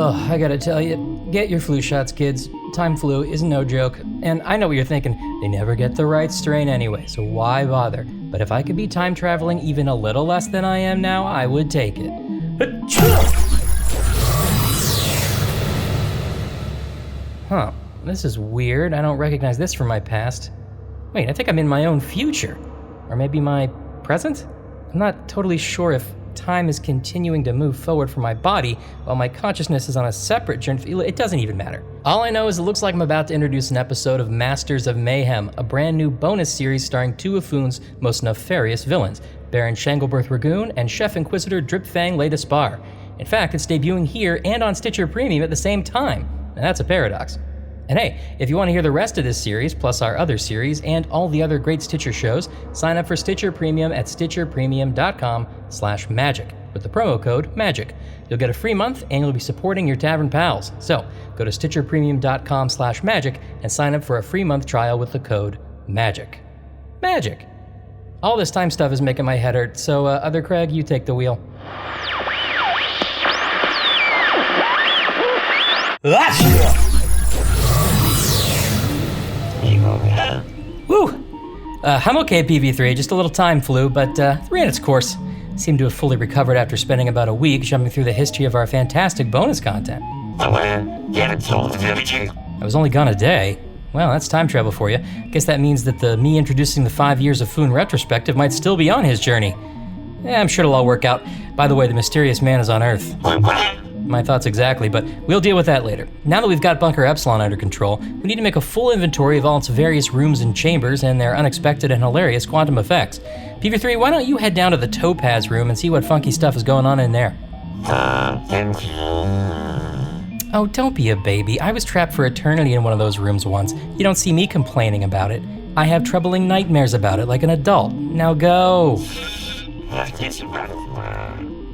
Oh, I gotta tell you, get your flu shots, kids. Time flu is no joke. And I know what you're thinking, they never get the right strain anyway, so why bother? But if I could be time traveling even a little less than I am now, I would take it. Huh, this is weird. I don't recognize this from my past. Wait, I think I'm in my own future. Or maybe my present? I'm not totally sure if time is continuing to move forward for my body while my consciousness is on a separate journey. It doesn't even matter. All I know is it looks like I'm about to introduce an episode of Masters of Mayhem, a brand new bonus series starring two of Foon's most nefarious villains, Baron Shanglebirth Ragoon and Chef Inquisitor Dripfang LeDesparé. In fact, it's debuting here and on Stitcher Premium at the same time, and that's a paradox. And hey, if you want to hear the rest of this series, plus our other series, and all the other great Stitcher shows, sign up for Stitcher Premium at stitcherpremium.com/magic with the promo code MAGIC. You'll get a free month, and you'll be supporting your Tavern pals. So, go to stitcherpremium.com/magic and sign up for a free month trial with the code MAGIC. Magic! All this time stuff is making my head hurt, so Other Craig, you take the wheel. Woo! I'm okay, PV3, just a little time flu, but ran its course. Seemed to have fully recovered after spending about a week jumping through the history of our fantastic bonus content. I was only gone a day. Well, that's time travel for you. Guess that means that me introducing the 5 years of Foon retrospective might still be on his journey. I'm sure it'll all work out. By the way, the mysterious man is on Earth. My thoughts exactly, but we'll deal with that later. Now that we've got Bunker Epsilon under control, we need to make a full inventory of all its various rooms and chambers and their unexpected and hilarious quantum effects. PV3, why don't you head down to the Topaz room and see what funky stuff is going on in there? Thank you. Oh, don't be a baby. I was trapped for eternity in one of those rooms once. You don't see me complaining about it. I have troubling nightmares about it like an adult. Now go.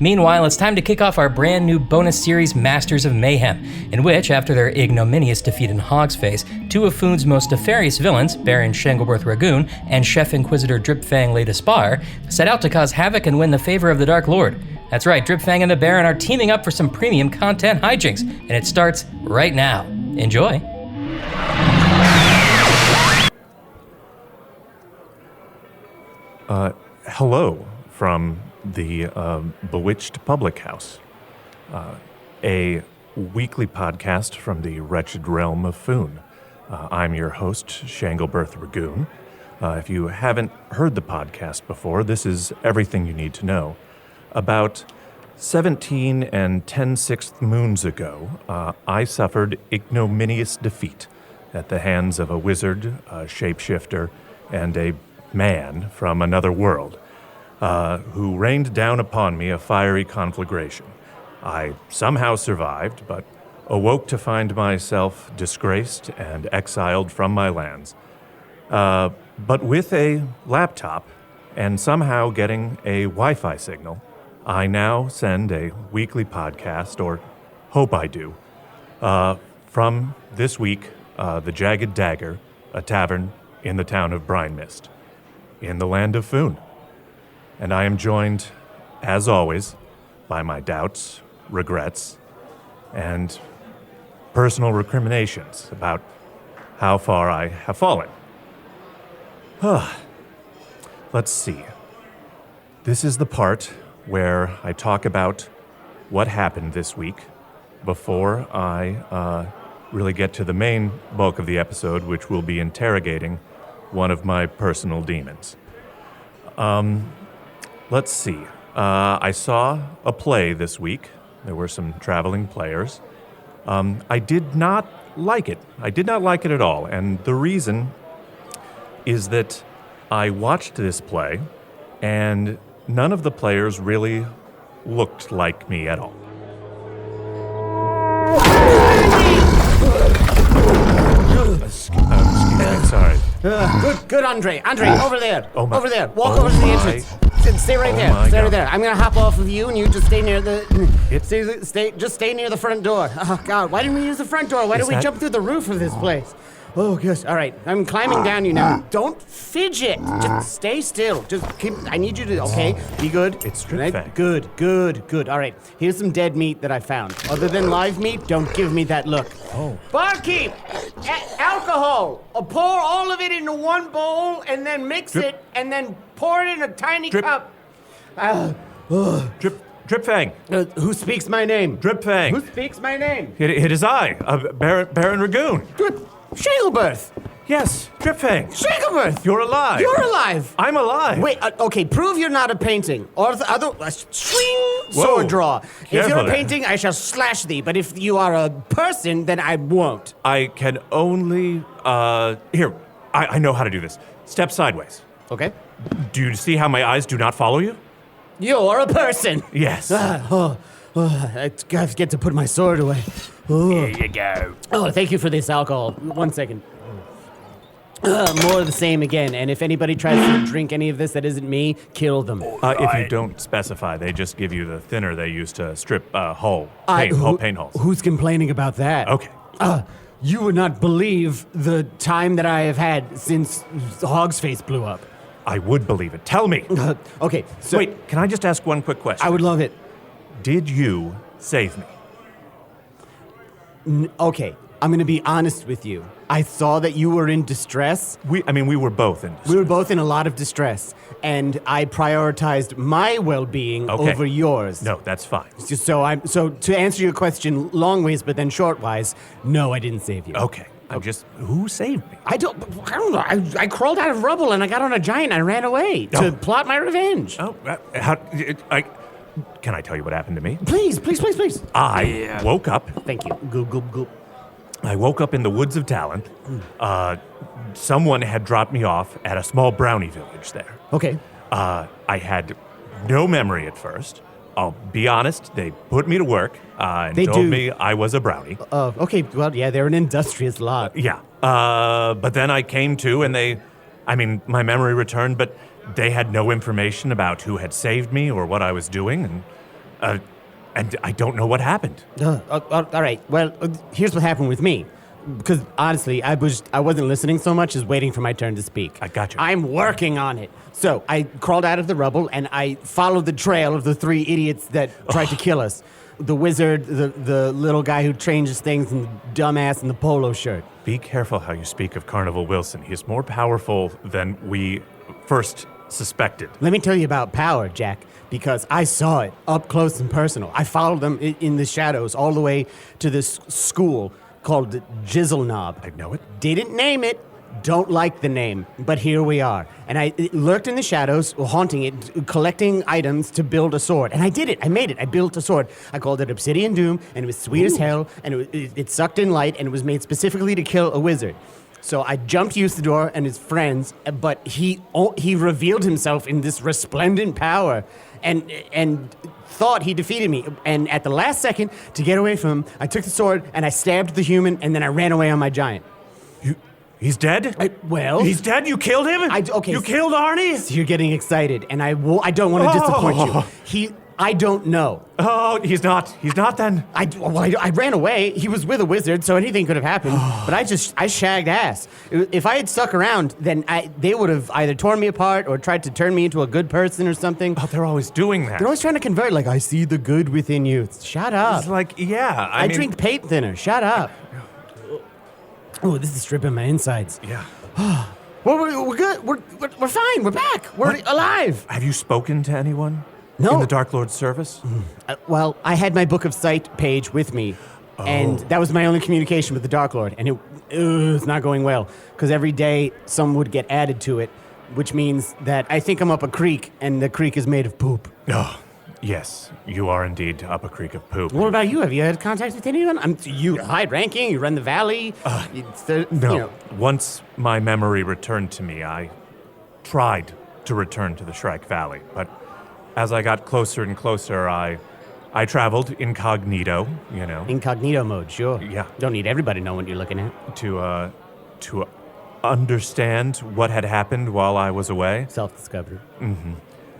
Meanwhile, it's time to kick off our brand new bonus series, Masters of Mayhem, in which, after their ignominious defeat in Hog's Face, two of Foon's most nefarious villains, Baron Shanglebirth Ragoon and Chef Inquisitor Dripfang LeDesparé, set out to cause havoc and win the favor of the Dark Lord. That's right, Dripfang and the Baron are teaming up for some premium content hijinks, and it starts right now. Enjoy. Hello from the Bewitched Public House, a weekly podcast from the wretched realm of Foon. I'm your host, Shanglebirth Ragoon. If you haven't heard the podcast before, this is everything you need to know. About 17 and 10/6 moons ago, I suffered ignominious defeat at the hands of a wizard, a shapeshifter, and a man from another world, who rained down upon me a fiery conflagration. I somehow survived, but awoke to find myself disgraced and exiled from my lands. But with a laptop and somehow getting a Wi-Fi signal, I now send a weekly podcast, or hope I do, from this week, the Jagged Dagger, a tavern in the town of Brine Mist, in the land of Foon. And I am joined, as always, by my doubts, regrets, and personal recriminations about how far I have fallen. Let's see. This is the part where I talk about what happened this week before I really get to the main bulk of the episode, which will be interrogating one of my personal demons. Let's see. I saw a play this week. There were some traveling players. I did not like it. I did not like it at all. And the reason is that I watched this play, and none of the players really looked like me at all. Excuse me, sorry. Good, Andre. Over there. Oh my- over there. Walk oh over to the my- entrance. Stay right oh there. my Stay right God. there. I'm gonna hop off of you, and you just stay near the. Stay near the front door. Oh God, why didn't we use the front door? Why did we jump through the roof of this place? Oh, yes. All right. I'm climbing down you now. Don't fidget. Just stay still. Just keep. I need you to. Okay. Be good. It's Dripfang. Good. All right. Here's some dead meat that I found. Other than live meat, don't give me that look. Oh. Barkeep, alcohol. Pour all of it into one bowl and then mix it and then pour it in a tiny cup. Dripfang. Who speaks my name? Dripfang. Who speaks my name? It is I, Baron Ragoon. Squibbert. Yes, Dripfang. Squibbert. You're alive. You're alive. I'm alive. Wait, okay, prove you're not a painting. Or the other, swing, sword draw. If Careful you're a there. painting, I shall slash thee. But if you are a person, then I won't. I can only, here, I know how to do this. Step sideways. Okay. Do you see how my eyes do not follow you? You're a person. Yes. I get to put my sword away. Here you go. Oh, thank you for this alcohol. 1 second. More of the same again. And if anybody tries to drink any of this that isn't me, kill them. If you don't specify, they just give you the thinner they use to strip paint holes. Who's complaining about that? Okay. You would not believe the time that I have had since Hog's Face blew up. I would believe it. Tell me. Okay, so Wait, can I just ask one quick question? I would love it. Did you save me? Okay, I'm going to be honest with you. I saw that you were in distress. We were both in distress. We were both in a lot of distress, and I prioritized my well-being over yours. No, that's fine. So to answer your question long ways, but then short wise, no, I didn't save you. Okay. Who saved me? I don't know. I crawled out of rubble and I got on a giant and I ran away to plot my revenge. Oh, can I tell you what happened to me? Please. I woke up. Thank you. Goop. I woke up in the woods of Talent. Someone had dropped me off at a small brownie village there. Okay. I had no memory at first. I'll be honest, they put me to work and told me I was a brownie. Okay, well, yeah, they're an industrious lot. Yeah. But then I came to and my memory returned, but they had no information about who had saved me or what I was doing, and I don't know what happened. All right, well, here's what happened with me. Because honestly, I wasn't listening so much as waiting for my turn to speak. I got you. I'm working on it. So I crawled out of the rubble and I followed the trail of the 3 idiots that tried to kill us. The wizard, the little guy who changes things, and the dumbass in the polo shirt. Be careful how you speak of Carnival Wilson. He is more powerful than we first suspected. Let me tell you about power, Jack, because I saw it up close and personal. I followed them in the shadows all the way to this school called Jizzle Knob. I know it. Didn't name it. Don't like the name, but here we are. And I lurked in the shadows, haunting it, collecting items to build a sword. And I did it. I made it. I built a sword. I called it Obsidian Doom, and it was sweet as hell, and it sucked in light, and it was made specifically to kill a wizard. So I jumped Usador and his friends, but he revealed himself in this resplendent power, and thought he defeated me. And at the last second, to get away from him, I took the sword and I stabbed the human, and then I ran away on my giant. He's dead? He's dead? You killed him? Okay. You killed Arnie? So you're getting excited, and I don't want to disappoint you. I don't know. Oh, he's not then. I ran away. He was with a wizard, so anything could have happened. But I shagged ass. If I had stuck around, then they would have either torn me apart or tried to turn me into a good person or something. Oh, they're always doing that. They're always trying to convert, like, I see the good within you. Shut up. It's like, yeah. I drink paint thinner. Shut up. Oh, this is stripping my insides. Yeah. Well, we're good. We're fine. We're back. We're alive. Have you spoken to anyone? No. In the Dark Lord's service? Well, I had my Book of Sight page with me, and that was my only communication with the Dark Lord, and it's not going well, because every day some would get added to it, which means that I think I'm up a creek, and the creek is made of poop. Oh, yes, you are indeed up a creek of poop. What about you? Have you had contact with anyone? You high-ranking, you run the valley. No. Once my memory returned to me, I tried to return to the Shrike Valley, but as I got closer and closer, I traveled incognito, Incognito mode, sure. Yeah. Don't need everybody to know what you're looking at. To understand what had happened while I was away. Self-discovery. Mm-hmm.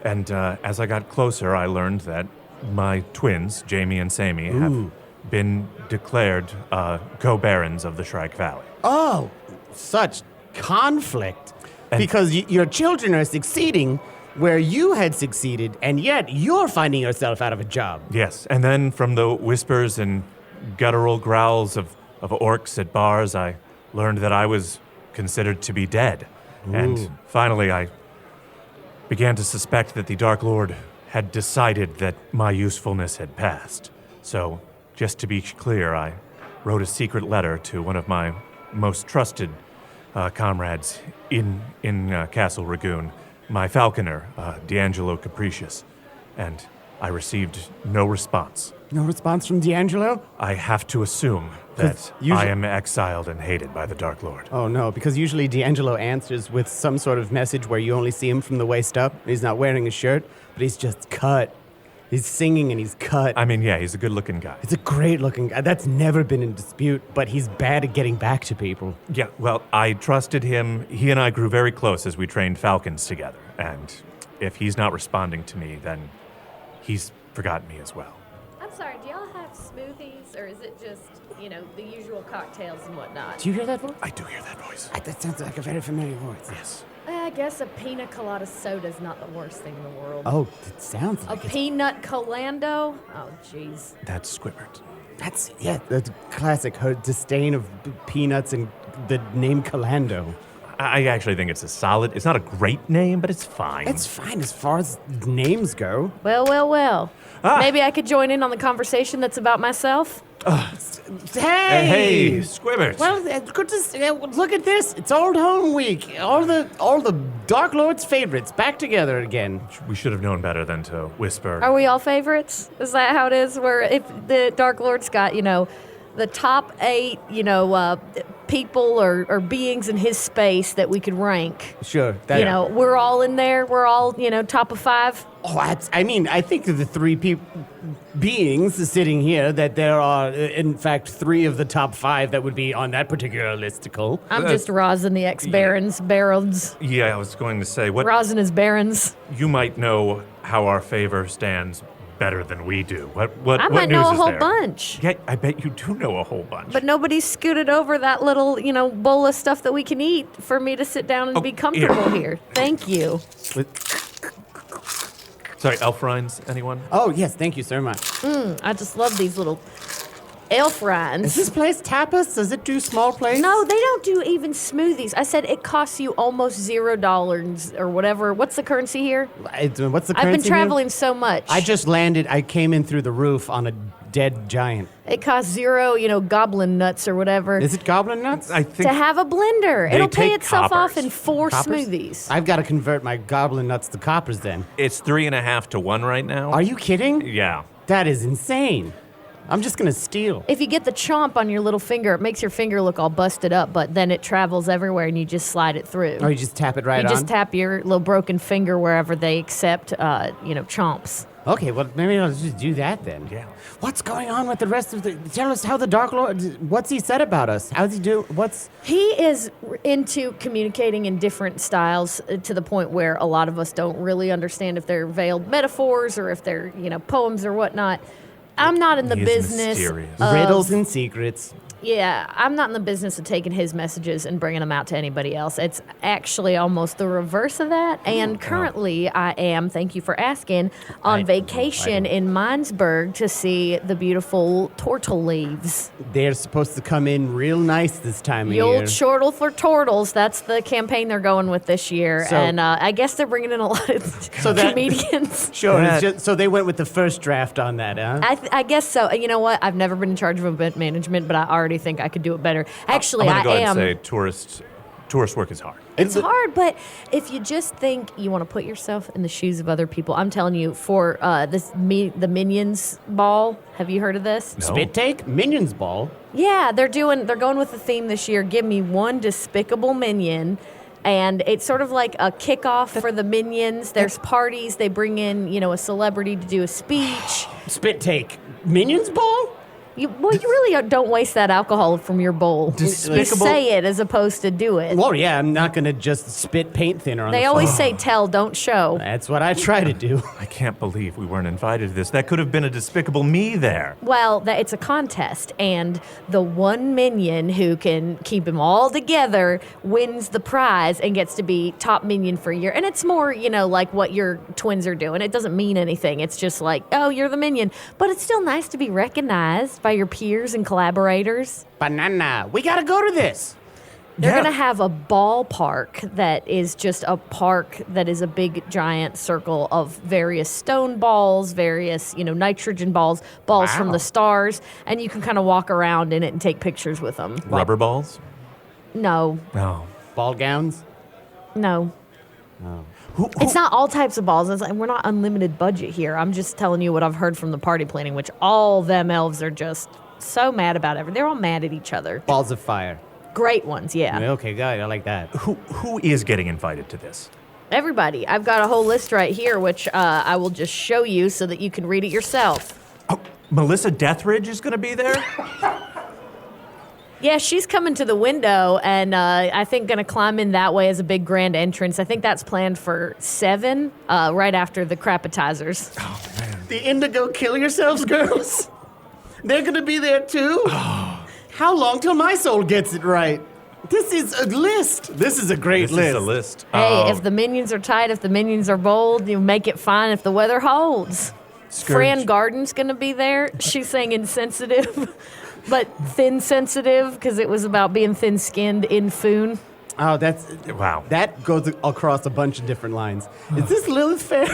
And as I got closer, I learned that my twins, Jamie and Sammy, have been declared co-barons of the Shrike Valley. Oh, such conflict because your children are succeeding where you had succeeded, and yet you're finding yourself out of a job. Yes, and then from the whispers and guttural growls of orcs at bars, I learned that I was considered to be dead. Ooh. And finally, I began to suspect that the Dark Lord had decided that my usefulness had passed. So, just to be clear, I wrote a secret letter to one of my most trusted comrades in Castle Ragoon, my falconer, D'Angelo Capricious, and I received no response. No response from D'Angelo? I have to assume that I am exiled and hated by the Dark Lord. Oh, no, because usually D'Angelo answers with some sort of message where you only see him from the waist up. He's not wearing a shirt, but he's just cut. He's singing and he's cut. I mean, yeah, he's a good-looking guy. He's a great-looking guy. That's never been in dispute, but he's bad at getting back to people. Yeah, well, I trusted him. He and I grew very close as we trained falcons together. And if he's not responding to me, then he's forgotten me as well. I'm sorry, do y'all have smoothies, or is it just, the usual cocktails and whatnot? Do you hear that voice? I do hear that voice. That sounds like a very familiar voice. Yes. I guess a pina colada soda is not the worst thing in the world. Oh, it sounds A like peanut colando? Oh, jeez. That's Squibbert. that's classic. Her disdain of peanuts and the name Calando. I actually think it's it's not a great name, but it's fine. It's fine as far as names go. Well. Maybe I could join in on the conversation that's about myself? Hey, Squibbert. Well, good to see. Look at this. It's Old Home Week. All the Dark Lord's favorites back together again. We should have known better than to whisper. Are we all favorites? Is that how it is? Where if the Dark Lord's got, the top 8, people or beings in his space that we could rank. Sure. We're all in there. We're all, top of 5. Oh, I think of the 3 beings sitting here that there are, in fact, 3 of the top 5 that would be on that particular listicle. I'm just Rosin, the barons. Yeah, I was going to say, Rosin is barons. You might know how our favor stands better than we do. What I what might news know a is whole there? bunch. Yeah, I bet you do know a whole bunch. But nobody's scooted over that little, bowl of stuff that we can eat for me to sit down and be comfortable here. Thank you. Sorry, elf rinds, anyone? Oh, yes, thank you so much. I just love these little elf Is rinds. this place tapas? Does it do small plates? No, they don't do even smoothies. I said it costs you almost $0 or whatever. What's the currency here? What's the currency I've been here? traveling so much. I just landed. I came in through the roof on a dead giant. It costs 0, goblin nuts or whatever. Is it goblin nuts? I think to have a blender. They It'll pay take itself off coppers. in 4 Coppers? smoothies. I've got to convert my goblin nuts to coppers then. it's 3.5 to 1 right now. Are you kidding? Yeah. That is insane. I'm just going to steal. If you get the chomp on your little finger, it makes your finger look all busted up, but then it travels everywhere and you just slide it through. Or you just tap it right You on? just tap your little broken finger wherever they accept, chomps. Okay, well, maybe I'll just do that then. Yeah. What's going on with the rest of the... Tell us how the Dark Lord... What's he said about us? How's he do... He is into communicating in different styles to the point where a lot of us don't really understand if they're veiled metaphors or if they're, poems or whatnot. I'm not in the He is business mysterious. of... Riddles and secrets. Yeah, I'm not in the business of taking his messages and bringing them out to anybody else. It's actually almost the reverse of that. And currently, I am, thank you for asking, on vacation in Minesburg to see the beautiful turtle leaves. They're supposed to come in real nice this time of The year. old chortle for turtles. That's the campaign they're going with this year. So- and I guess they're bringing in a lot of comedians. Sure, it's just, so they went with the first draft on that, huh? I guess so. And you know what? I've never been in charge of event management, but I already think I could do it better. Actually, I'm gonna go I ahead am. and say tourist work is hard. It's hard, but if you just think you want to put yourself in the shoes of other people, I'm telling you, for the Minions Ball, have you heard of this? No. Spit take? Minions Ball? Yeah, they're going with the theme this year. Give me one despicable minion. And it's sort of like a kickoff for the minions. There's parties. They bring in, a celebrity to do a speech. Spit take. Minions Ball? You really don't waste that alcohol from your bowl. You Despicable. say it as opposed to do it. Well, yeah, I'm not going to just spit paint thinner on They the always floor. say tell, don't show. That's what I try to do. I can't believe we weren't invited to this. That could have been a Despicable Me there. Well, it's a contest, and the one minion who can keep them all together wins the prize and gets to be top minion for a year. And it's more, like what your twins are doing. It doesn't mean anything. It's just like, oh, you're the minion. But it's still nice to be recognized by your peers and collaborators. Banana, we got to go to this. They're Yeah. going to have a ballpark that is just a park that is a big, giant circle of various stone balls, various, nitrogen balls from the stars, and you can kind of walk around in it and take pictures with them. Rubber balls? No, No. Ball gowns? no. Who, It's not all types of balls. It's like, we're not unlimited budget here. I'm just telling you what I've heard from the party planning, which all them elves are just so mad about everything. They're all mad at each other. Balls of fire. Great ones, yeah. Okay, got it. I like that. who is getting invited to this? Everybody. I've got a whole list right here, which I will just show you so that you can read it yourself. Oh, Melissa Deathridge is going to be there? Yeah, she's coming to the window, and I think going to climb in that way as a big grand entrance. I think that's planned for 7, right after the crapatizers. The Indigo Kill Yourselves girls? They're going to be there too? How long till my soul gets it right? This is a list. This is a great This list. is a list. Hey, Oh, if the minions are tight, if the minions are bold, you make it fine if the weather holds. Scourge. Fran Garden's going to be there. She's saying insensitive, but thin sensitive, because it was about being thin-skinned in Foon. Oh, that's... Wow. That goes across a bunch of different lines. Is this Lilith fair?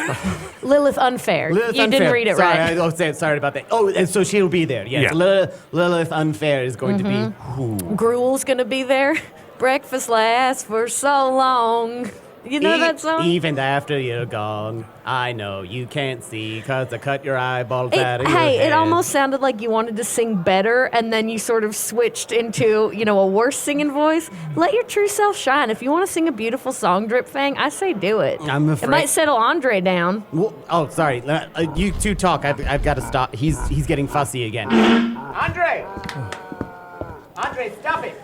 Lilith Unfair. Lilith You Unfair. didn't read it Sorry, right. sorry about that. Oh, and so she'll be there. Yes, Yeah. Lilith Unfair is going to be... Gruel's going to be there. Breakfast lasts for so long. You know that song? Even after you're gone, I know you can't see because I cut your eyeballs out of your Hey, head. it almost sounded like you wanted to sing better, and then you sort of switched into, a worse singing voice. Let your true self shine. If you want to sing a beautiful song, Dripfang, I say do it. I'm afraid- It might settle Andre down. Well, oh, sorry. You two talk. I've got to stop. He's getting fussy again. Andre, stop it.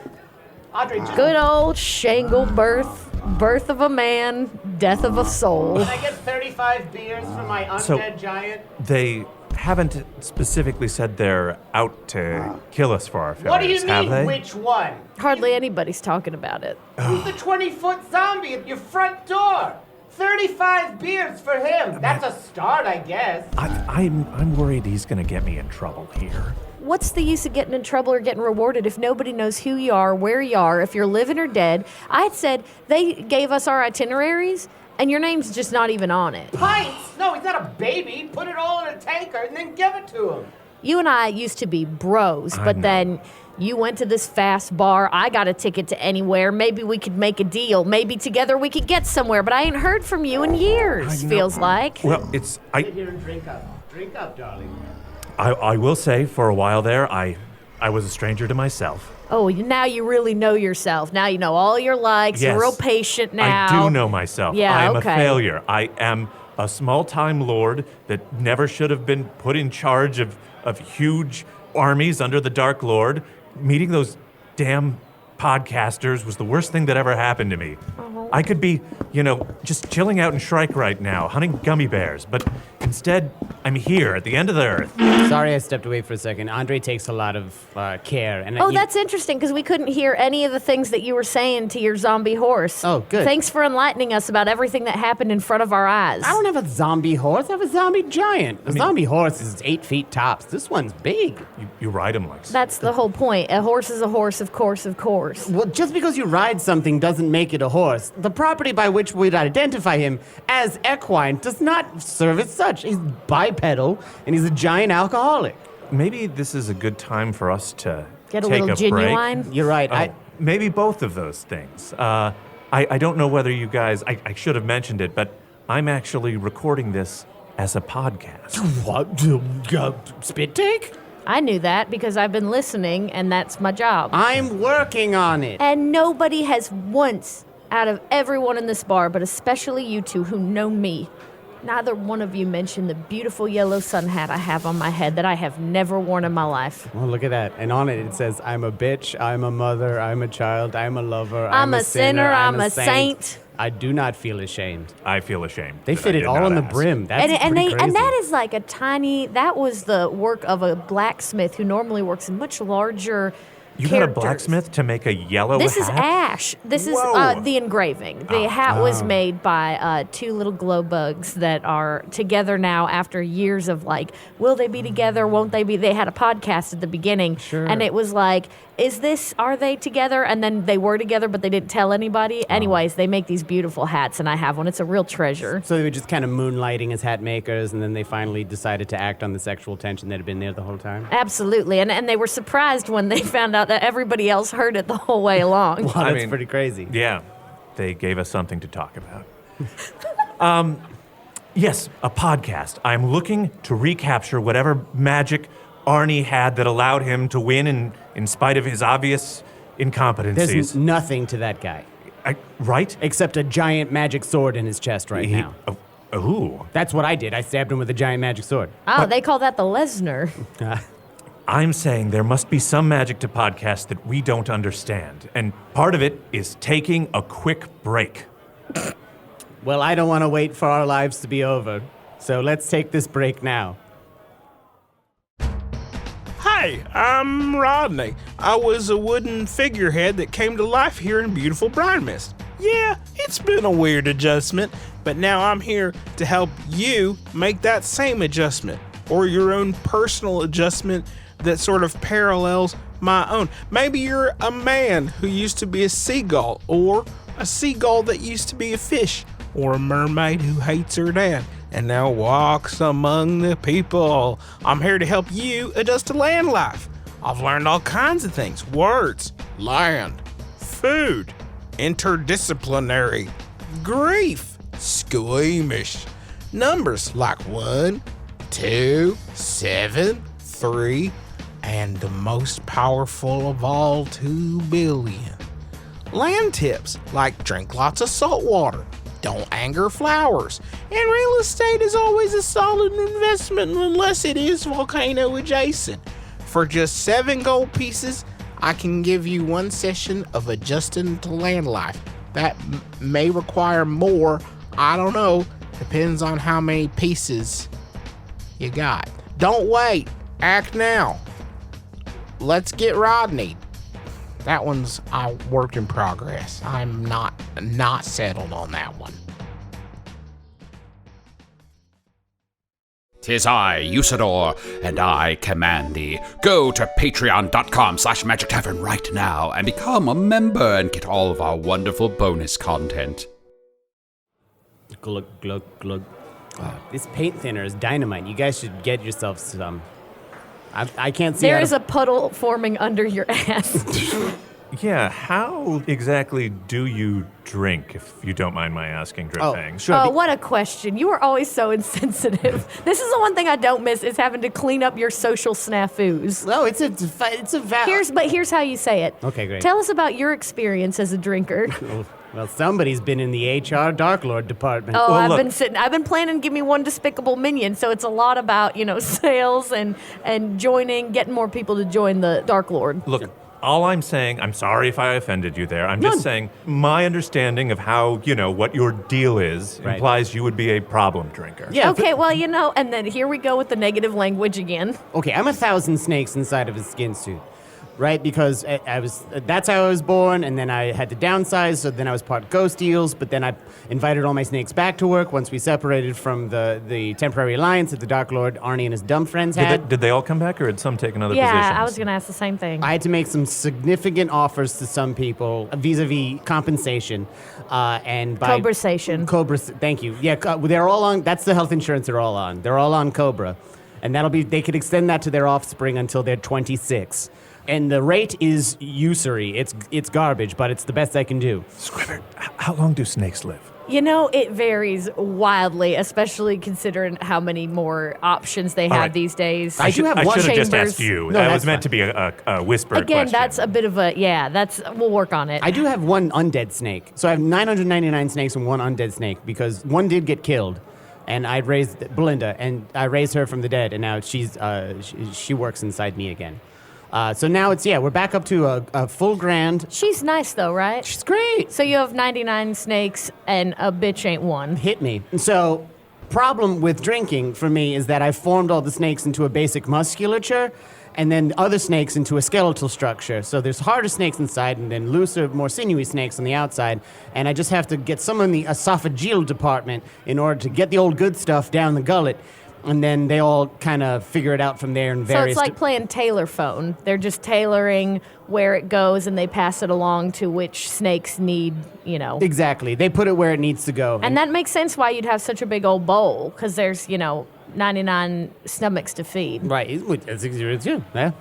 Andre, just... Good old Shangle birth of a man, death of a soul. Can I get 35 beers for my undead So- giant? They haven't specifically said they're out to kill us for our failures, What do you have mean, they? which one? Hardly anybody's talking about it. He's the 20-foot zombie at your front door. 35 beers for him. That's a start, I guess. I'm worried he's going to get me in trouble here. What's the use of getting in trouble or getting rewarded if nobody knows who you are, where you are, if you're living or dead? I had said they gave us our itineraries, and your name's just not even on it. Pints? No, he's not a baby. Put it all in a tanker and then give it to him. You and I used to be bros, but know. then you went to this fast bar. I got a ticket to anywhere. Maybe we could make a deal. Maybe together we could get somewhere, but I ain't heard from you in years, feels like. Well, Sit here and drink up. Drink up, darling. I will say, for a while there, I was a stranger to myself. Oh, now you really know yourself. Now you know all your likes. Yes. You're real patient now. I do know myself. Yeah, I am okay. a failure. I am a small-time lord that never should have been put in charge of huge armies under the Dark Lord. Meeting those damn podcasters was the worst thing that ever happened to me. I could be, just chilling out in Shrike right now, hunting gummy bears, but instead, I'm here at the end of the earth. Sorry I stepped away for a second. Andre takes a lot of care. And Oh, that's interesting, because we couldn't hear any of the things that you were saying to your zombie horse. Oh, good. Thanks for enlightening us about everything that happened in front of our eyes. I don't have a zombie horse. I have a zombie giant. A zombie horse is 8 feet tops. This one's big. You ride him like... That's the whole point. A horse is a horse, of course, of course. Well, just because you ride something doesn't make it a horse. The property by which we'd identify him as equine does not serve as such. He's bipedal, and he's a giant alcoholic. Maybe this is a good time for us to Get a take little break. genuine. You're right. Oh, maybe both of those things. I don't know whether you guys... I should have mentioned it, but I'm actually recording this as a podcast. What? Spit take? I knew that because I've been listening, and that's my job. I'm working on it. And nobody has once, out of everyone in this bar, but especially you two who know me, neither one of you mentioned the beautiful yellow sun hat I have on my head that I have never worn in my life. Well, look at that. And on it says, I'm a bitch, I'm a mother, I'm a child, I'm a lover, I'm a sinner, I'm a saint. I do not feel ashamed. I feel ashamed. They that fit I it did all not on the ask. brim. That's And pretty crazy. that is like that was the work of a blacksmith who normally works in much larger You got a characters. blacksmith to make a yellow This hat? is ash. This is Whoa. the engraving. The hat was made by two little glow bugs that are together now after years of like, will they be together? Won't they be? They had a podcast at the beginning. Sure. And it was like, are they together? And then they were together, but they didn't tell anybody. Anyways, they make these beautiful hats, and I have one. It's a real treasure. So they were just kind of moonlighting as hat makers, and then they finally decided to act on the sexual tension that had been there the whole time. Absolutely. And they were surprised when they found out that everybody else heard it the whole way along. Wow, that's pretty crazy. Yeah, they gave us something to talk about. Yes, a podcast. I'm looking to recapture whatever magic Arnie had that allowed him to win in spite of his obvious incompetencies. There's nothing to that guy, right? except a giant magic sword in his chest right now. Ooh. That's what I did. I stabbed him with a giant magic sword. Oh, they call that the Lesnar. I'm saying there must be some magic to podcasts that we don't understand, and part of it is taking a quick break. Well, I don't want to wait for our lives to be over, so let's take this break now. Hi, I'm Rodney. I was a wooden figurehead that came to life here in beautiful Brine Mist. Yeah, it's been a weird adjustment, but now I'm here to help you make that same adjustment, or your own personal adjustment that sort of parallels my own. Maybe you're a man who used to be a seagull, or a seagull that used to be a fish, or a mermaid who hates her dad and now walks among the people. I'm here to help you adjust to land life. I've learned all kinds of things: words, land, food, interdisciplinary, grief, squeamish, numbers like 1, 2, 7, 3, and the most powerful of all, 2 billion. Land tips like drink lots of salt water, don't anger flowers, and real estate is always a solid investment unless it is volcano adjacent. For just 7 gold pieces, I can give you 1 session of adjusting to land life. That may require more, I don't know, depends on how many pieces you got. Don't wait, act now. Let's get Rodney. That one's a work in progress. I'm not settled on that one. 'Tis I, Usador, and I command thee. Go to patreon.com/Magic Tavern right now and become a member and get all of our wonderful bonus content. Glug, glug, glug. This paint thinner is dynamite. You guys should get yourselves some. I can't see. There is a puddle forming under your ass. Yeah, how exactly do you drink, if you don't mind my asking, Dripfang? Sure. Oh, what a question. You are always so insensitive. This is the one thing I don't miss is having to clean up your social snafus. No, it's a Here's how you say it. Okay, great. Tell us about your experience as a drinker. Well, somebody's been in the HR Dark Lord department. Oh, Well, I've been planning to give me one despicable minion, so it's a lot about, sales and joining, getting more people to join the Dark Lord. Look, all I'm saying, I'm sorry if I offended you there. I'm just saying my understanding of how, what your deal is implies you would be a problem drinker. Yeah. Okay, well, and then here we go with the negative language again. Okay, I'm 1,000 snakes inside of a skin suit, right? Because that's how I was born, and then I had to downsize, so then I was part ghost eels, but then I invited all my snakes back to work once we separated from the temporary alliance that the Dark Lord, Arnie, and his dumb friends had. Did they all come back, or had some taken other positions? Yeah, I was going to ask the same thing. I had to make some significant offers to some people vis-a-vis compensation, and by Cobra. Thank you. Yeah, they're all on. That's the health insurance they're all on. They're all on Cobra, and they could extend that to their offspring until they're 26. And the rate is usury. It's garbage, but it's the best I can do. Squibbert, how long do snakes live? It varies wildly, especially considering how many more options they have these days. I do have one should have just chambers. asked you. No, that that's was meant fine. to be a whispered Again, question. that's a bit of we'll work on it. I do have one undead snake. So I have 999 snakes and one undead snake because one did get killed. And I raised Belinda, and I raised her from the dead, and now she works inside me again. So now we're back up to a full grand. She's nice, though, right? She's great. So you have 99 snakes, and a bitch ain't one. Hit me. So, problem with drinking for me is that I formed all the snakes into a basic musculature, and then other snakes into a skeletal structure. So there's harder snakes inside, and then looser, more sinewy snakes on the outside. And I just have to get some in the esophageal department in order to get the old good stuff down the gullet. And then they all kind of figure it out from there in various... So it's like playing tailor phone. They're just tailoring where it goes, and they pass it along to which snakes need, Exactly. They put it where it needs to go. And that makes sense why you'd have such a big old bowl, because there's, 99 stomachs to feed. Right. Yeah,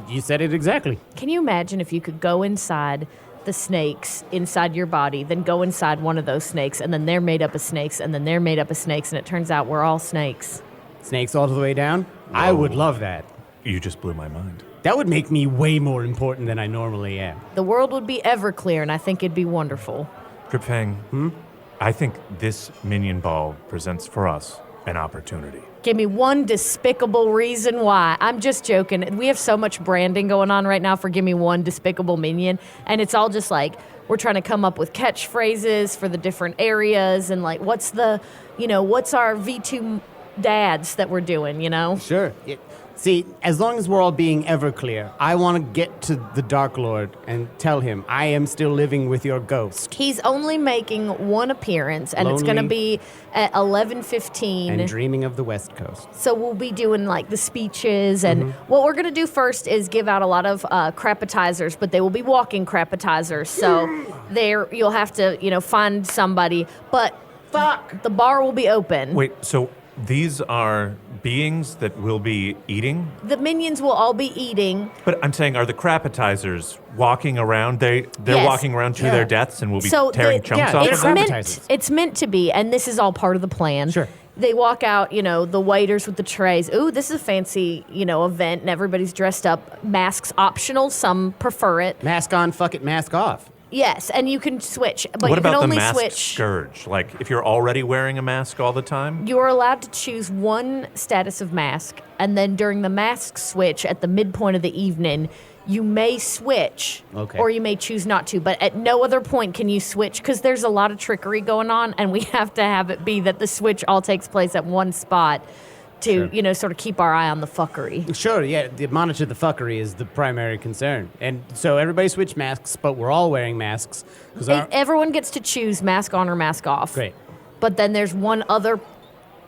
you said it exactly. Can you imagine if you could go inside the snakes inside your body, then go inside one of those snakes, and then they're made up of snakes, and then they're made up of snakes, and it turns out we're all snakes? Snakes all the way down? Whoa. I would love that. You just blew my mind. That would make me way more important than I normally am. The world would be ever clear, and I think it'd be wonderful. Dripfang, I think this minion ball presents for us an opportunity. Give me one despicable reason why. I'm just joking. We have so much branding going on right now for give me one despicable minion, and it's all just like we're trying to come up with catchphrases for the different areas, and like what's our V2 dads that we're doing, Sure. See, as long as we're all being ever clear, I want to get to the Dark Lord and tell him I am still living with your ghost. He's only making one appearance, and Lonely, it's going to be at 11:15. And dreaming of the West Coast. So we'll be doing like the speeches, and what we're going to do first is give out a lot of crapatizers, but they will be walking crapatizers. So there you'll have to, find somebody, but the bar will be open. Wait, so these are beings that will be eating? The minions will all be eating. But I'm saying, are the crapatizers walking around? They're Yes. walking around to their deaths and will be So tearing chunks off of them? It's meant to be, and this is all part of the plan. Sure. They walk out, the waiters with the trays. Ooh, this is a fancy, event, and everybody's dressed up. Masks optional. Some prefer it. Mask on, fuck it, mask off. Yes, and you can switch, but What you can about the only mask switch. scourge? Like, if you're already wearing a mask all the time? You are allowed to choose one status of mask, and then during the mask switch at the midpoint of the evening, you may switch, or you may choose not to. But at no other point can you switch, because there's a lot of trickery going on, and we have to have it be that the switch all takes place at one spot to, sort of keep our eye on the fuckery. Sure, yeah, the monitor the fuckery is the primary concern. And so everybody switch masks, but we're all wearing masks. Everyone gets to choose mask on or mask off. Great. But then there's one other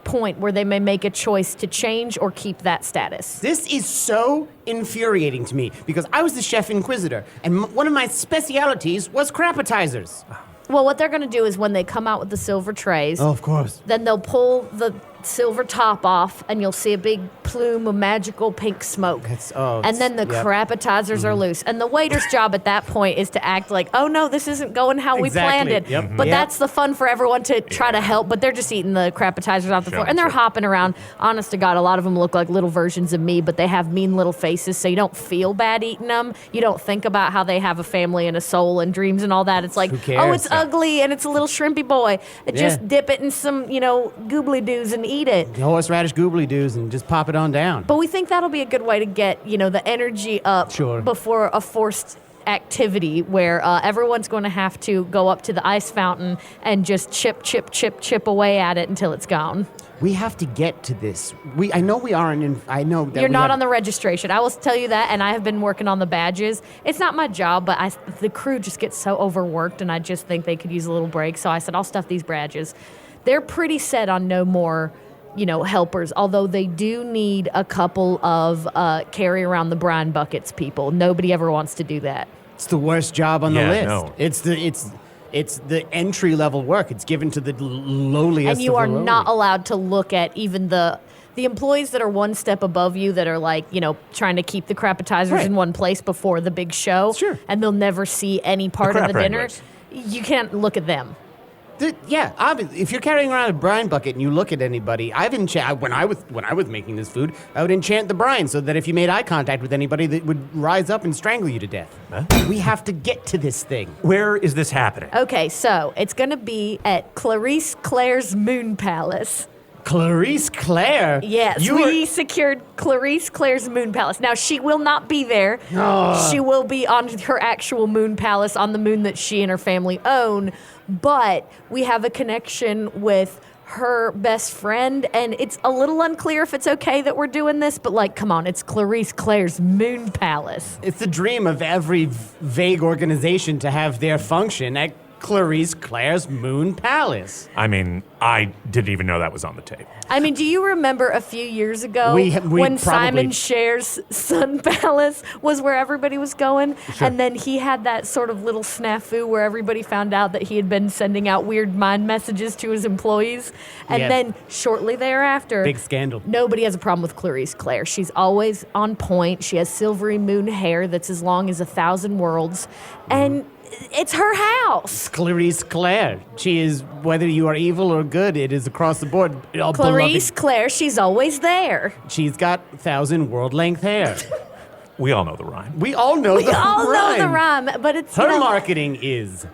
point where they may make a choice to change or keep that status. This is so infuriating to me, because I was the chef inquisitor, and one of my specialities was crapatizers. Well, what they're going to do is when they come out with the silver trays, Oh, of course. then they'll pull the silver top off, and you'll see a big plume of magical pink smoke. And then the crapatizers are loose. And the waiter's job at that point is to act like, oh no, this isn't going how we planned it. Yep. But that's the fun for everyone to try to help, but they're just eating the crapatizers off the floor. And they're hopping around. Honest to God, a lot of them look like little versions of me, but they have mean little faces, so you don't feel bad eating them. You don't think about how they have a family and a soul and dreams and all that. It's like, Who cares? oh, it's ugly and it's a little shrimpy boy. Just dip it in some, goobly-doos and eat it. Horseradish goobly doos and just pop it on down. But we think that'll be a good way to get, the energy up before a forced activity where everyone's going to have to go up to the ice fountain and just chip away at it until it's gone. We have to get to this. I know we aren't. I know that you're not on the registration. I will tell you that, and I have been working on the badges. It's not my job, but the crew just gets so overworked, and I just think they could use a little break. So I said, I'll stuff these badges. They're pretty set on no more, helpers, although they do need a couple of carry around the brine buckets people. Nobody ever wants to do that. It's the worst job on the list. No. It's the entry level work. It's given to the lowliest. And you of are the lowly. not allowed to look at even the employees that are one step above you that are like, trying to keep the crapatizers in one place before the big show. Sure. And they'll never see any part of the dinner. wranglers. You can't look at them. Obviously, if you're carrying around a brine bucket and you look at anybody, when I was making this food, I would enchant the brine so that if you made eye contact with anybody, that would rise up and strangle you to death. Huh? We have to get to this thing. Where is this happening? Okay, so it's going to be at Clarice Claire's Moon Palace. Clarice Claire? Yes, we secured Clarice Claire's moon palace. Now, she will not be there. She will be on her actual moon palace on the moon that she and her family own. But we have a connection with her best friend, and it's a little unclear if it's okay that we're doing this, but like, come on, it's Clarice Claire's moon palace. It's the dream of every vague organization to have their function at Clarice Claire's moon palace. I mean, I didn't even know that was on the tape. I mean, do you remember a few years ago when Simon Scher's Sun Palace was where everybody was going? Sure. And then he had that sort of little snafu where everybody found out that he had been sending out weird mind messages to his employees. And then shortly thereafter... Big scandal. Nobody has a problem with Clarice Claire. She's always on point. She has silvery moon hair that's as long as 1,000 worlds. And... it's her house. Clarice Claire. She is, whether you are evil or good, it is across the board. Clarice Claire, she's always there. She's got 1,000 world length hair. We all know the rhyme. We all know the rhyme. We all know the rhyme, but it's... Her marketing is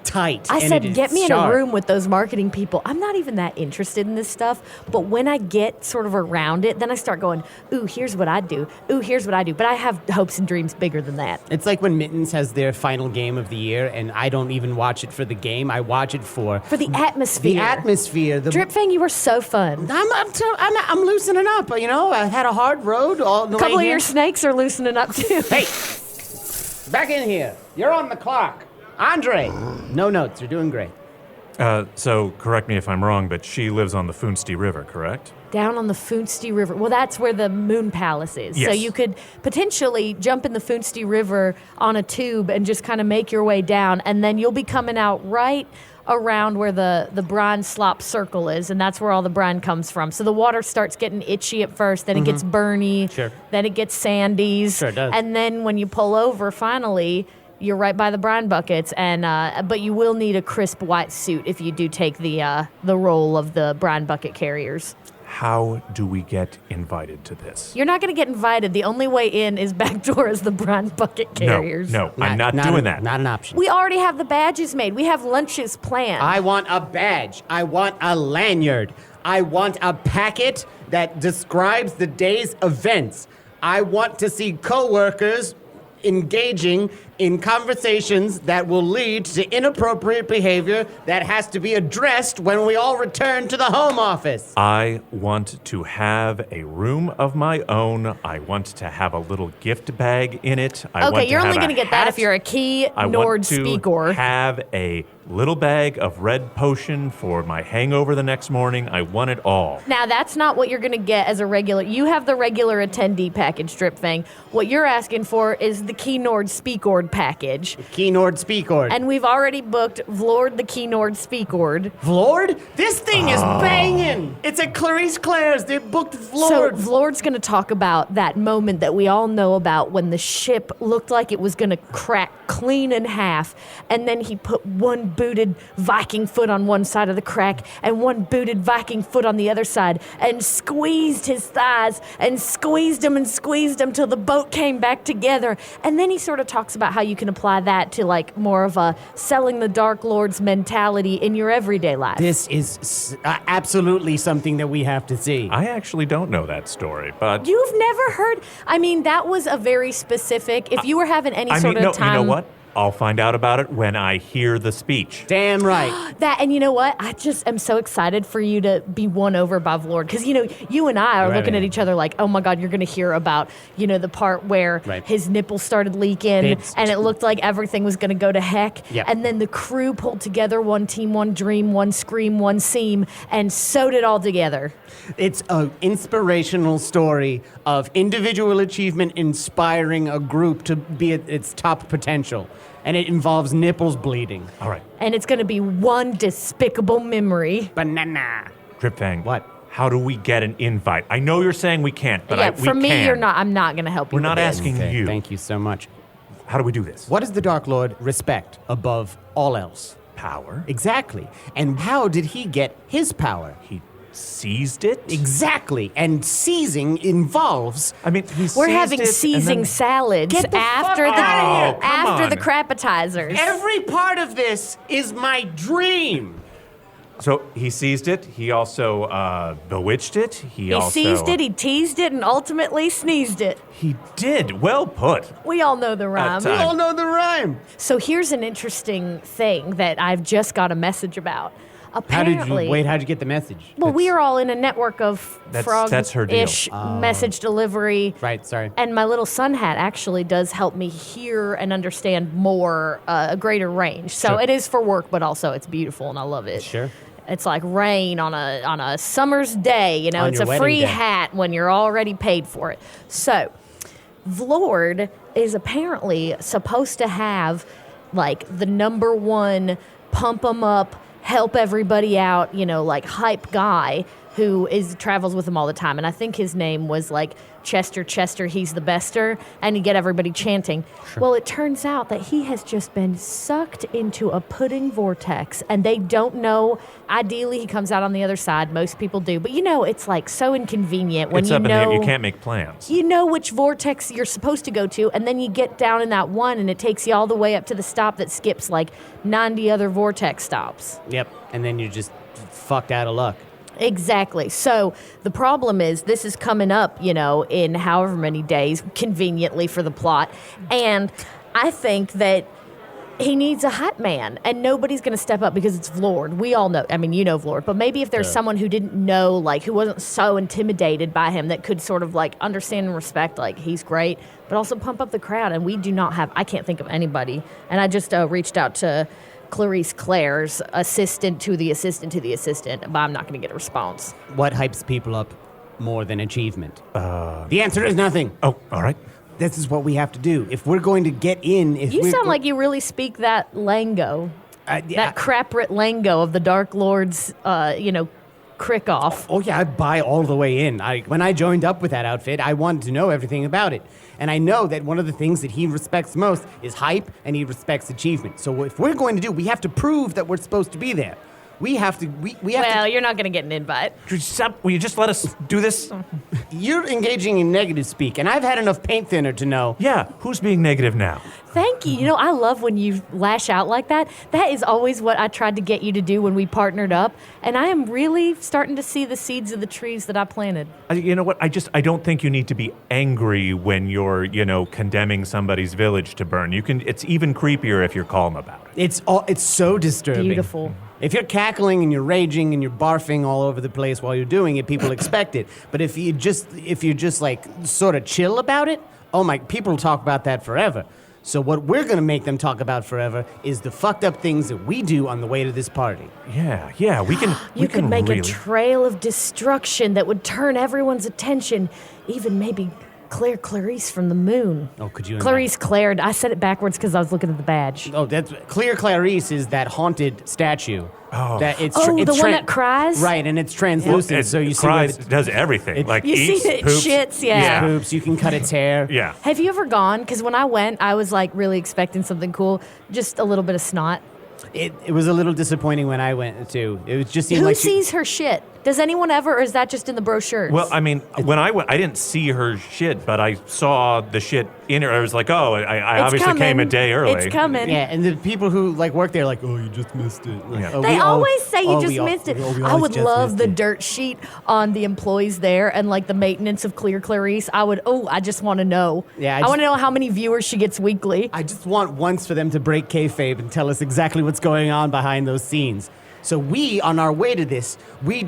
tight. I said, get me in a sharp. room with those marketing people. I'm not even that interested in this stuff, but when I get sort of around it, then I start going, ooh, here's what I do. Ooh, here's what I do. But I have hopes and dreams bigger than that. It's like when Mittens has their final game of the year, and I don't even watch it for the game. I watch it for the atmosphere. The atmosphere. Dripfang, you were so fun. I'm loosening up. You know, I had a hard road all the way A couple of here. your snakes are loosening up too. Hey, back in here. You're on the clock. Andre, no notes. You're doing great. So, correct me if I'm wrong, but she lives on the Funsti River, correct? Down on the Funsti River. Well, that's where the Moon Palace is. Yes. So you could potentially jump in the Funsti River on a tube and just kind of make your way down, and then you'll be coming out right around where the brine slop circle is, and that's where all the brine comes from. So the water starts getting itchy at first, then it gets burny, Sure. then it gets sandies, Sure it does. and then when you pull over, finally, you're right by the brine buckets, and but you will need a crisp white suit if you do take the role of the brine bucket carriers. How do we get invited to this? You're not going to get invited. The only way in is back door as the brine bucket carriers. No, I'm not doing that. Not an option. We already have the badges made. We have lunches planned. I want a badge. I want a lanyard. I want a packet that describes the day's events. I want to see coworkers engaging in conversations that will lead to inappropriate behavior that has to be addressed when we all return to the home office. I want to have a room of my own. I want to have a little gift bag in it. Okay, you're only going to get that if you're a key Nord speaker. I want to have a little bag of red potion for my hangover the next morning. I want it all. Now, that's not what you're going to get as a regular. You have the regular attendee package, Dripfang. What you're asking for is the Key Nord Speakord package. Key Nord Speakord. And we've already booked Vlord the Key Nord Speakord. Vlord? This thing is banging. It's at Clarice Claire's. They booked Vlord. So Vlord's going to talk about that moment that we all know about when the ship looked like it was going to crack clean in half, and then he put one booted Viking foot on one side of the crack and one booted Viking foot on the other side, and squeezed his thighs and squeezed them till the boat came back together. And then he sort of talks about how you can apply that to like more of a selling the Dark Lord's mentality in your everyday life. This is absolutely something that we have to see. I actually don't know that story, but... You've never heard? I mean, that was a very specific, if you were having any sort of time... You know what? I'll find out about it when I hear the speech. Damn right. That, and you know what? I just am so excited for you to be won over by Vlord. Because, you know, you and I are looking at each other like, oh my God, you're going to hear about, you know, the part where his nipples started leaking and it looked like everything was going to go to heck. Yep. And then the crew pulled together, one team, one dream, one scream, one seam, and sewed it all together. It's an inspirational story of individual achievement inspiring a group to be at its top potential. And it involves nipples bleeding. All right. And it's going to be one despicable memory. Banana. Dripfang. What? How do we get an invite? I know you're saying we can't, but we for me, can. you're not. I'm not going to help you. We're not with this. asking you. Thank you so much. How do we do this? What does the Dark Lord respect above all else? Power. Exactly. And how did he get his power? He seized it? Exactly. And seizing involves... I mean, We're having seizing salads Get the after fuck the outta here. after Come the on. crapatizers. Every part of this is my dream. So he seized it. He also bewitched it. He seized it, he teased it, and ultimately sneezed it. He did. Well put. We all know the rhyme. We all know the rhyme. So here's an interesting thing that I've just got a message about. Apparently, How'd you get the message? Well, we are all in a network of that's her deal. frog-ish message delivery. Right, sorry. And my little sun hat actually does help me hear and understand more, a greater range. So Sure. it is for work, but also it's beautiful and I love it. Sure. It's like rain on a summer's day. You know, On it's your a wedding free day. hat when you're already paid for it. So, Vlord is apparently supposed to have like the number one pump 'em up, help everybody out, you know, like hype guy who travels with him all the time. And I think his name was like Chester, he's the bester, and you get everybody chanting. Sure. Well, it turns out that he has just been sucked into a pudding vortex, and they don't know. Ideally, he comes out on the other side. Most people do. But, you know, it's like so inconvenient when It's you up in the know. air. You can't make plans. You know which vortex you're supposed to go to, and then you get down in that one, and it takes you all the way up to the stop that skips like 90 other vortex stops. Yep. And then you're just fucked out of luck. Exactly. So the problem is this is coming up, you know, in however many days, conveniently for the plot. And I think that he needs a hype man, and nobody's going to step up because it's Vlord. We all know. I mean, you know Vlord. But maybe if there's someone who didn't know, like, who wasn't so intimidated by him that could sort of, like, understand and respect, like, he's great, but also pump up the crowd. And we do not have, I can't think of anybody. And I just reached out to Clarice Claire's assistant to the assistant to the assistant, but I'm not going to get a response. What hypes people up more than achievement? The answer is nothing. Oh, all right. This is what we have to do. If we're going to get in... You sound like you really speak that lingo. That craprit lingo of the Dark Lord's, crick off. Oh, yeah, I buy all the way in. When I joined up with that outfit, I wanted to know everything about it. And I know that one of the things that he respects most is hype, and he respects achievement. So if we're going to do, we have to prove that we're supposed to be there. We have to... Well, you're not going to get an invite. Will you just let us do this? You're engaging in negative speak, and I've had enough paint thinner to know... Yeah, who's being negative now? Thank you. You know, I love when you lash out like that. That is always what I tried to get you to do when we partnered up. And I am really starting to see the seeds of the trees that I planted. You know what? I don't think you need to be angry when you're, condemning somebody's village to burn. It's even creepier if you're calm about it. It's so disturbing. Beautiful. If you're cackling and you're raging and you're barfing all over the place while you're doing it, people expect it. But if you're just like sort of chill about it, people talk about that forever. So what we're going to make them talk about forever is the fucked up things that we do on the way to this party. Yeah, we can. You could make a trail of destruction that would turn everyone's attention, even maybe Clarice from the moon. Oh, could you? Claire. I said it backwards because I was looking at the badge. Oh, that's Clarice is that haunted statue. Oh, it's the one that cries? Right, and it's translucent, so you cries, see does everything. Like you eats, see it poops. shits, yeah. Poops. You can cut its hair. Yeah. Have you ever gone? Because when I went, I was like really expecting something cool. Just a little bit of snot. It was a little disappointing when I went too. It was just seemed Who like sees her shit? Does anyone ever, or is that just in the brochures? Well, I mean, when I went, I didn't see her shit, but I saw the shit in her. I was like, oh, I obviously came a day early. It's coming. Yeah, and the people who work there are like, oh, you just missed it. Like, Yeah. oh, They always say you just missed it. we I always would just love missed the it. dirt sheet on the employees there and like the maintenance of Clarice. I just want to know. Yeah, I want to know how many viewers she gets weekly. I just want once for them to break kayfabe and tell us exactly what's going on behind those scenes. So we, on our way to this, we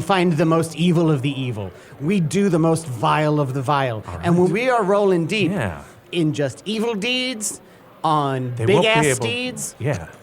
find the most evil of the evil. We do the most vile of the vile. Right. And when we are rolling deep in just evil deeds, on big-ass deeds,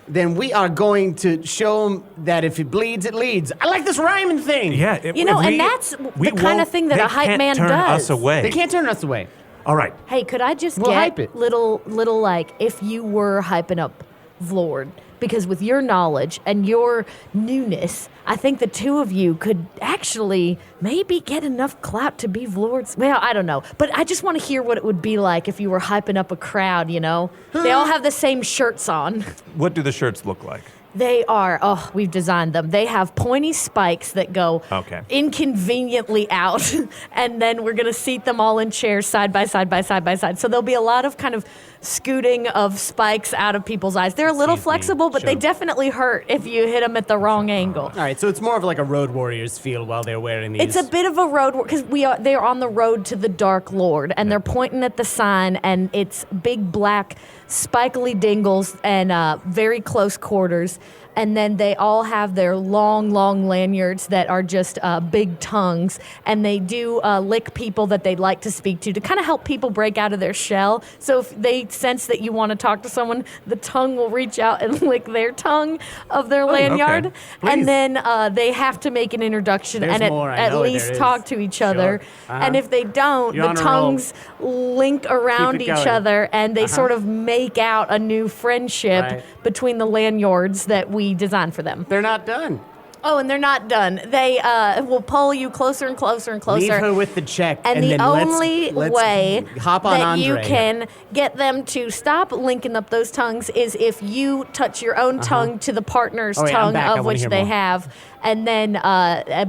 then we are going to show them that if it bleeds, it leads. I like this rhyming thing. Yeah. And that's the kind of thing that a hype man turn does. Us away. They can't turn us away. All right. Hey, could I just hype get it. little like if you were hyping up Vlord? Because with your knowledge and your newness, I think the two of you could actually maybe get enough clout to be Vlord's. Well, I don't know. But I just want to hear what it would be like if you were hyping up a crowd, They all have the same shirts on. What do the shirts look like? They are, we've designed them. They have pointy spikes that go inconveniently out, and then we're going to seat them all in chairs side by side by side by side. So there'll be a lot of kind of scooting of spikes out of people's eyes. They're a little flexible, but they definitely hurt if you hit them at the wrong angle. All right, so it's more of like a Road Warriors feel while they're wearing these. It's a bit of a road, because they're on the road to the Dark Lord, and they're pointing at the sign, and it's big black spikily dingles and very close quarters. And then they all have their long, long lanyards that are just big tongues. And they do lick people that they'd like to speak to kind of help people break out of their shell. So if they sense that you want to talk to someone, the tongue will reach out and lick their tongue of their lanyard. And then they have to make an introduction and at least talk to each other. And if they don't, the tongues link around each other, and they sort of make out a new friendship between the lanyards that we designed for them. They're not done. Oh, and they're not done. They will pull you closer and closer and closer. Leave her with the check. And the then only way hop on that Andre. you can get them to stop linking up those tongues is if you touch your own tongue to the partner's tongue of which they have. And then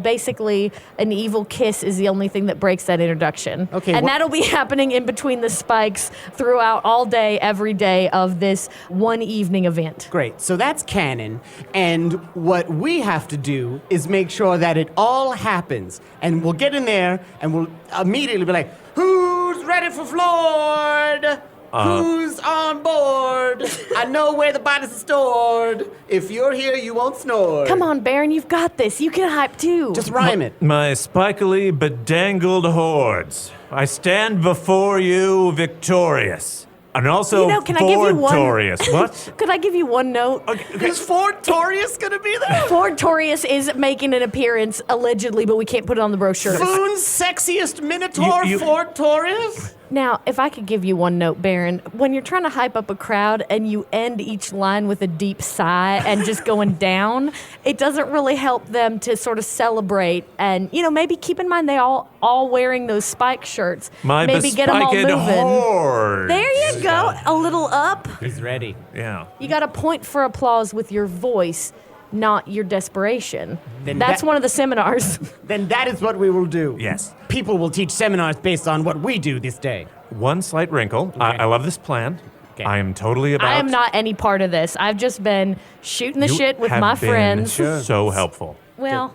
basically an evil kiss is the only thing that breaks that introduction. Okay, and that'll be happening in between the spikes throughout all day, every day of this one evening event. Great. So that's canon. And what we have to do is make sure that it all happens. And we'll get in there and we'll immediately be like, who's ready for Flord? Who's on board? I know where the bodies are stored. If you're here, you won't snore. Come on, Baron, you've got this. You can hype too. Just rhyme it. My spikily bedangled hordes, I stand before you victorious. And also can I give you one? Ford-torious. What? Could I give you one note? Is Ford-torious going to be there? Ford-torious is making an appearance, allegedly, but we can't put it on the brochure. Foon's sexiest minotaur, Ford-torious? Now, if I could give you one note, Baron, when you're trying to hype up a crowd and you end each line with a deep sigh and just going down, it doesn't really help them to sort of celebrate. And, maybe keep in mind they all wearing those spike shirts. Maybe get them all moving. Horde. There you go. A little up. He's ready. Yeah. You got to point for applause with your voice, not your desperation. Then That's one of the seminars. Then that is what we will do. Yes. People will teach seminars based on what we do this day. One slight wrinkle. I love this plan. Okay. I am totally about. I am not any part of this. I've just been shooting the shit with my friends. So helpful. Well,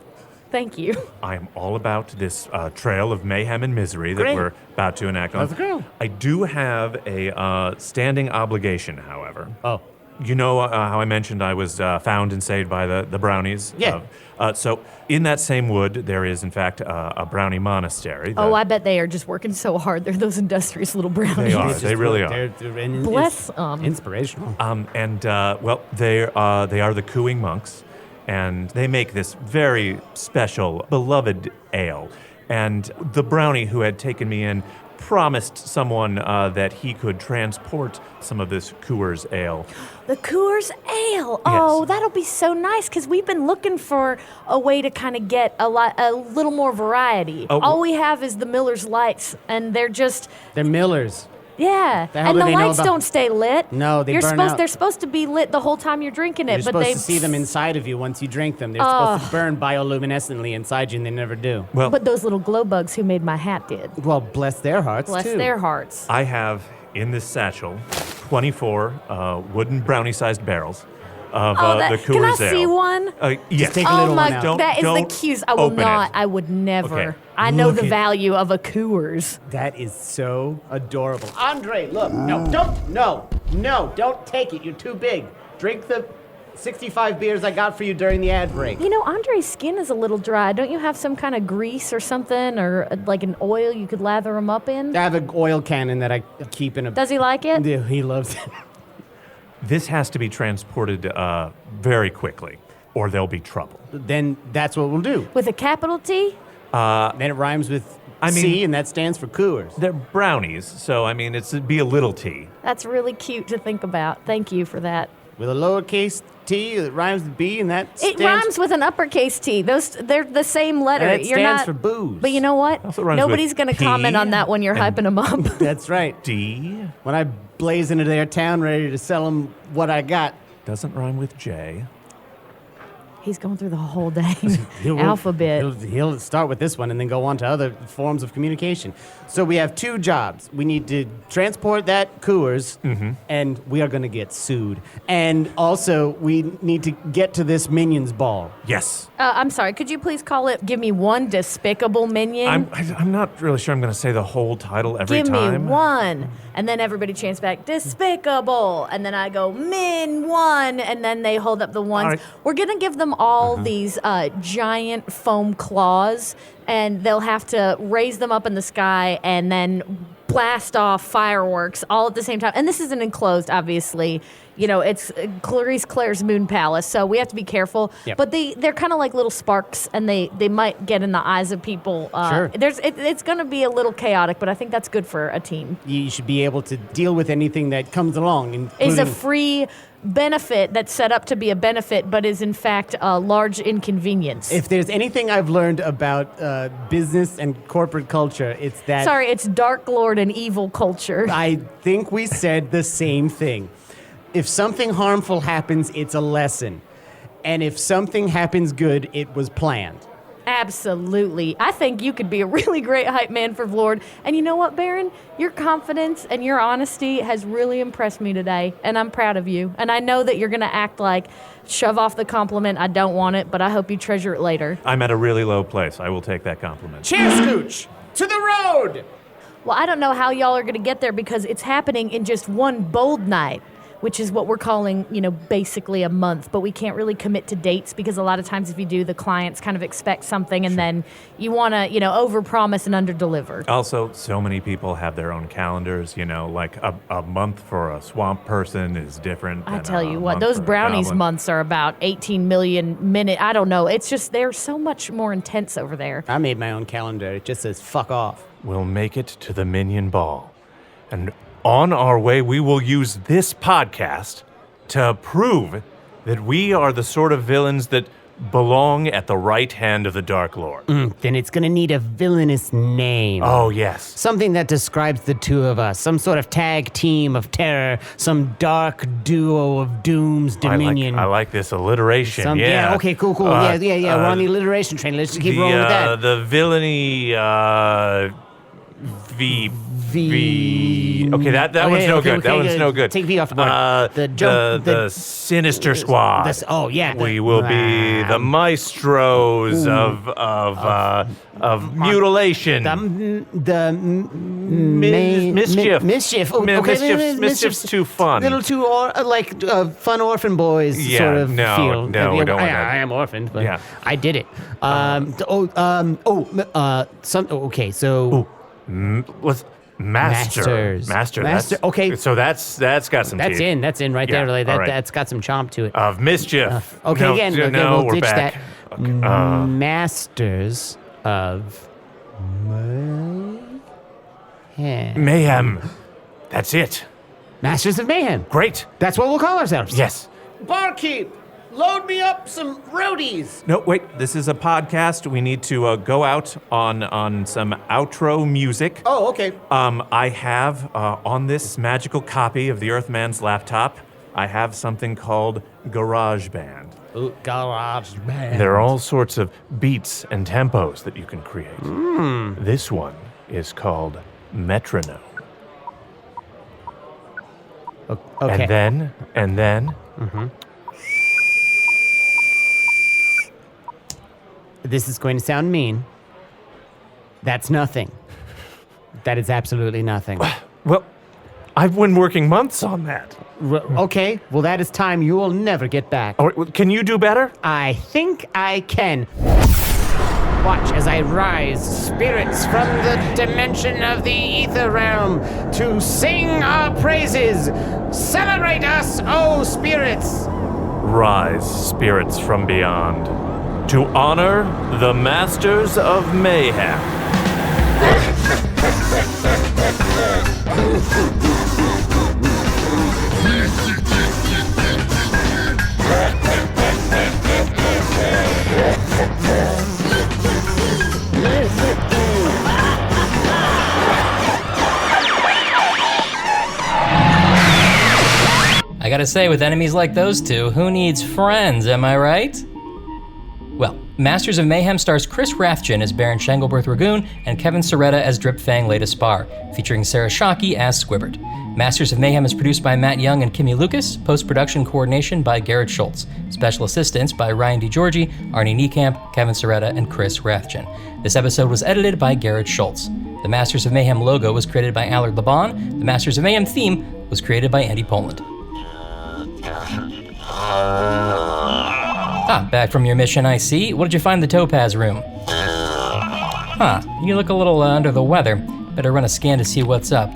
thank you. I am all about this trail of mayhem and misery that we're about to enact on. Let's go. I do have a standing obligation, however. Oh. You know how I mentioned I was found and saved by the brownies? Yeah. So in that same wood, there is, in fact, a brownie monastery. I bet they are just working so hard. They're those industrious little brownies. They are. They really are. They're Bless them. Inspirational. They are the cooing monks, and they make this very special, beloved ale. And the brownie who had taken me in promised someone that he could transport some of this Coors ale. The Coors Ale. Oh, that'll be so nice because we've been looking for a way to kind of get a little more variety. All we have is the Miller's Lights, and they're Millers. Yeah, and the lights don't stay lit. No, they burn out. They're supposed to be lit the whole time you're drinking it, You're supposed to see them inside of you once you drink them. They're supposed to burn bioluminescently inside you, and they never do. Well, but those little glow bugs who made my hat did. Well, bless their hearts, Bless too. their hearts. I have in this satchel 24 wooden brownie-sized barrels of the Coors Can I ale. see one? Yes. take a little one God, out. that is the Don't cutest. I will open not. it. I would never. Okay. I know Look the at- value of a Coors. That is so adorable. Andre, look. No, don't take it. You're too big. Drink the 65 beers I got for you during the ad break. Andre's skin is a little dry. Don't you have some kind of grease or something, or like an oil you could lather him up in? I have an oil cannon that I keep in a... Does he like it? Yeah, he loves it. This has to be transported very quickly, or there'll be trouble. Then that's what we'll do. With a capital T? Then it rhymes with C, and that stands for Coors. They're brownies, so it'd be a little T. That's really cute to think about. Thank you for that. With a lowercase T, it rhymes with B, and that It rhymes with an uppercase T. They're the same letter. And it stands for booze. But you know what? Also rhymes Nobody's with going to P comment on that when you're and- hyping them up. That's right. D When I blaze into their town ready to sell them what I got. doesn't rhyme with J. He's going through the whole dang He'll- alphabet. He'll start with this one and then go on to other forms of communication. So we have 2 jobs. We need to transport that Coors, and we are going to get sued. And also, we need to get to this Minions ball. Yes. I'm sorry, could you please give me one despicable minion? I'm not really sure I'm going to say the whole title every Give time. me one. And then everybody chants back, despicable. And then I go, min one. And then they hold up the ones. All right. We're going to give them all these giant foam claws, and they'll have to raise them up in the sky and then blast off fireworks all at the same time. And this isn't enclosed, obviously. You know, it's Clarice Claire's Moon Palace, so we have to be careful. Yep. But they're kind of like little sparks, and they might get in the eyes of people. Sure. It's going to be a little chaotic, but I think that's good for a team. You should be able to deal with anything that comes along, Is including... a free benefit that's set up to be a benefit, but is in fact a large inconvenience. If there's anything I've learned about business and corporate culture, it's that... Sorry, it's Dark Lord and evil culture. I think we said the same thing. If something harmful happens, it's a lesson. And if something happens good, it was planned. Absolutely. I think you could be a really great hype man for Vlord. And you know what, Baron? Your confidence and your honesty has really impressed me today, and I'm proud of you. And I know that you're going to act like, shove off the compliment, I don't want it, but I hope you treasure it later. I'm at a really low place. I will take that compliment. Cheers, Scooch! To the road! Well, I don't know how y'all are going to get there because it's happening in just one bold night, which is what we're calling, basically a month. But we can't really commit to dates because a lot of times if you do, the clients kind of expect something and then you want to, overpromise and underdeliver. Also, so many people have their own calendars, like a month for a swamp person is different I than tell a you what, month those for a brownies goblin. months are about 18 million minutes. I don't know. It's just, they're so much more intense over there. I made my own calendar. It just says, fuck off. We'll make it to the Minion Ball. And on our way, we will use this podcast to prove that we are the sort of villains that belong at the right hand of the Dark Lord. Then it's gonna need a villainous name. Oh, yes. Something that describes the two of us. Some sort of tag team of terror. Some dark duo of doom's dominion. I like this alliteration. Yeah. Okay, cool. Yeah. We're on the alliteration train. Let's just keep rolling with that. The villainy, V. Okay, that one's no good. That one's no good. Take V off the board. The Sinister Squad. Yeah. We will be the maestros of mutilation. Mischief. Mischief. Oh, Mischief's too fun. Little too fun orphan boys Yeah, sort of no, feel. we don't want that. I am orphaned, but Yeah. I did it. Let's Master. Master. Okay. So that's got some That's teeth. That's in right Yeah, there. all right. That's got some chomp to it. Of mischief. Okay, No, again, no, we'll we're ditch back. that. Okay, Masters of Mayhem. Mayhem. That's it. Masters of Mayhem. Great. That's what we'll call ourselves. Yes. Barkeep, load me up some roadies. No, wait. This is a podcast. We need to go out on some outro music. Oh, okay. I have on this magical copy of the Earthman's laptop, I have something called GarageBand. Ooh, garage band. There are all sorts of beats and tempos that you can create. This one is called Metronome. Okay. And then, This is going to sound mean. That's nothing. That is absolutely nothing. well, I've been working months on that. Okay, well, that is time you will never get back. All right, can you do better? I think I can. Watch as I rise, spirits from the dimension of the ether realm, to sing our praises. Celebrate us, O spirits! Rise, spirits from beyond, to honor the Masters of Mayhem. I gotta say, with enemies like those two, who needs friends, am I right? Masters of Mayhem stars Chris Rathjen as Baron Shanglebirth Ragoon and Kevin Sciretta as Dripfang LeDesparé, featuring Sarah Shockey as Squibbert. Masters of Mayhem is produced by Matt Young and Kimmie Lucas, post-production coordination by Garrett Schultz, special assistance by Ryan DiGiorgi, Arnie Niekamp, Kevin Sciretta, and Chris Rathjen. This episode was edited by Garrett Schultz. The Masters of Mayhem logo was created by Allard Laban. The Masters of Mayhem theme was created by Andy Poland. Back from your mission, I see. What did you find in the Topaz room? You look a little under the weather. Better run a scan to see what's up.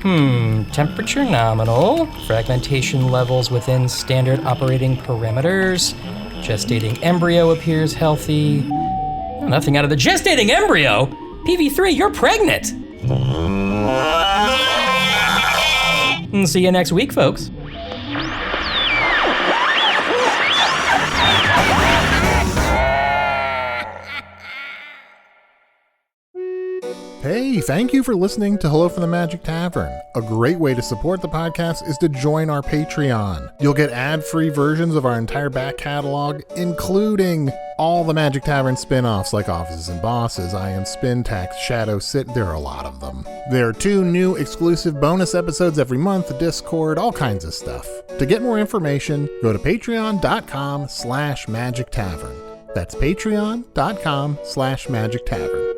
Temperature nominal. Fragmentation levels within standard operating parameters. Gestating embryo appears healthy. Nothing out of the gestating embryo? PV3, you're pregnant! See you next week, folks. Hey, thank you for listening to Hello from the Magic Tavern. A great way to support the podcast is to join our Patreon. You'll get ad-free versions of our entire back catalog, including all the Magic Tavern spin-offs like Offices and Bosses, I Am Spin Tax, Shadow Sit, there are a lot of them. There are 2 new exclusive bonus episodes every month, Discord, all kinds of stuff. To get more information, go to patreon.com/Magic Tavern. That's patreon.com/Magic Tavern.